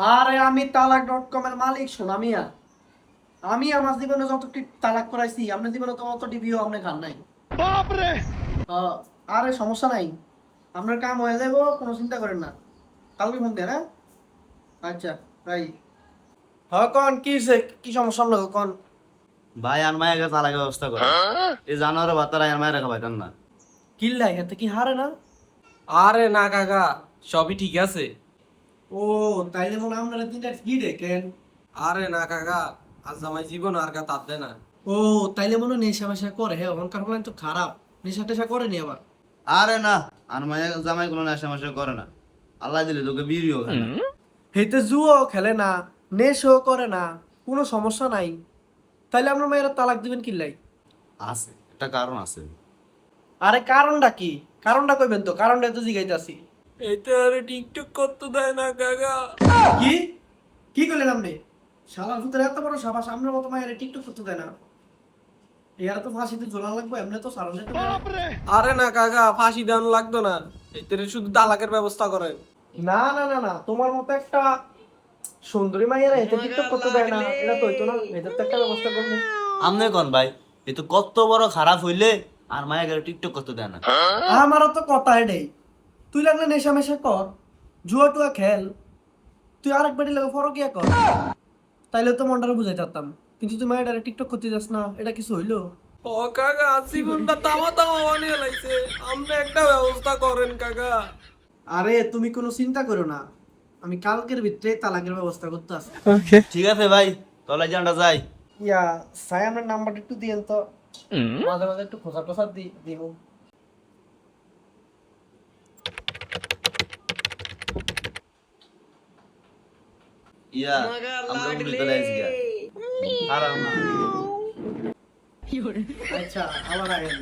আরে আমি তালাক.com এর মালিক সোনা মিয়া। আমি আমার জীবনে যতটি তালাক করাইছি আপনার জীবনে তো অত টিভিও আপনি খান নাই। আরে সমস্যা নাই, আপনার কাম হয়ে যাবো, কোনো চিন্তা করেন না। কালকে ফোন দেন, হ্যাঁ? আচ্ছা ভাই। হ্যাঁ কন কি হইছে? কি সমস্যা হলো কন? ভাই আর মায়ের কাছে আলাদা ব্যবস্থা করে। এই জানোয়ারের বাচ্চারা আর মায়ের রেখা পাইতেন না। কিল্লাই এতে কি হারে না? আরে না কাকা, সবই ঠিক আছে। ও, তাইলে মনে হয় আপনারা তিনটা কি দেখেন? আরে না কাকা, আজ আমার জীবন আর কা তাতে না। ও, তাইলে মনে হয় নেশা মেশা করে। হ্যাঁ, ওখানকার প্ল্যান তো খারাপ, নেশা টেশা করেনি আবার। আরে না, আর মায়ের জামাই কোনো নেশা মেশা করে না। আল্লাহ দিলে তোকে বিড়িও খায় না। হেতে জুয়াও খেলে না, নেশাও করে না, কোনো সমস্যা নাই। তাইলে আপনার মেয়েরা তালাক দিবেন কিল্লাই? আছে, একটা কারণ আছে। আরে কারণটা কি? কারণটা কইবেন তো, কারণটা তো জিগাইতাছি। এটা আরে টিকটক করতে দেয় না কাকা। কি কি করলেন আপনি? শালা ভূতের এত বড় সাবাস, আপনার মতো মায়ের টিকটক করতে দেয় না? এরা তো ফাঁসিতে ঝোলা লাগবে, এমনি তো সারা যেতে পারে। আরে না কাকা, ফাঁসি দেওয়ানো লাগতো না, এতে শুধু তালাকের ব্যবস্থা করেন। না না না না, তোমার মতো একটা সুন্দরী মাইয়ারা এতে টিকটক করতে দেয় না, এটা তো হইতো না। এদের তো একটা ব্যবস্থা করবে। আমনে কোন ভাই, এ তো কত বড় খারাপ হইলে আর মায়ের ঘরে টিকটক করতে দেয় না। আমারও তো কথা এটাই। তুই লাগলে নেশা মেশা কর, জুয়া টুয়া খেল, তুই আরেক বাড়ি লাগে ফরকিয়া কর, তাইলে তো মনটারে বুঝাই পারতাম। কিন্তু তুই মায়ের টিকটক করতে যাস না, এটা কিছু হইলো? ও কাকা, জীবনটা তামা তামা বানিয়ে লাইছে, আপনি একটা ব্যবস্থা করেন কাকা। আরে তুমি কোনো চিন্তা করো না, আমি কালকের ভিতরে তালাকের ব্যবস্থা করতে আসি। ঠিক আছে ভাই, তাহলে জানটা যাই। ইয়া, সায়ামের নাম্বারটা একটু দিয়েন তো, মাঝে মাঝে একটু খোঁচা টোসা দিব। ইয়া, আমরা উনি চলে আসি গা। খারাপ না। আচ্ছা, আবার আয়েন।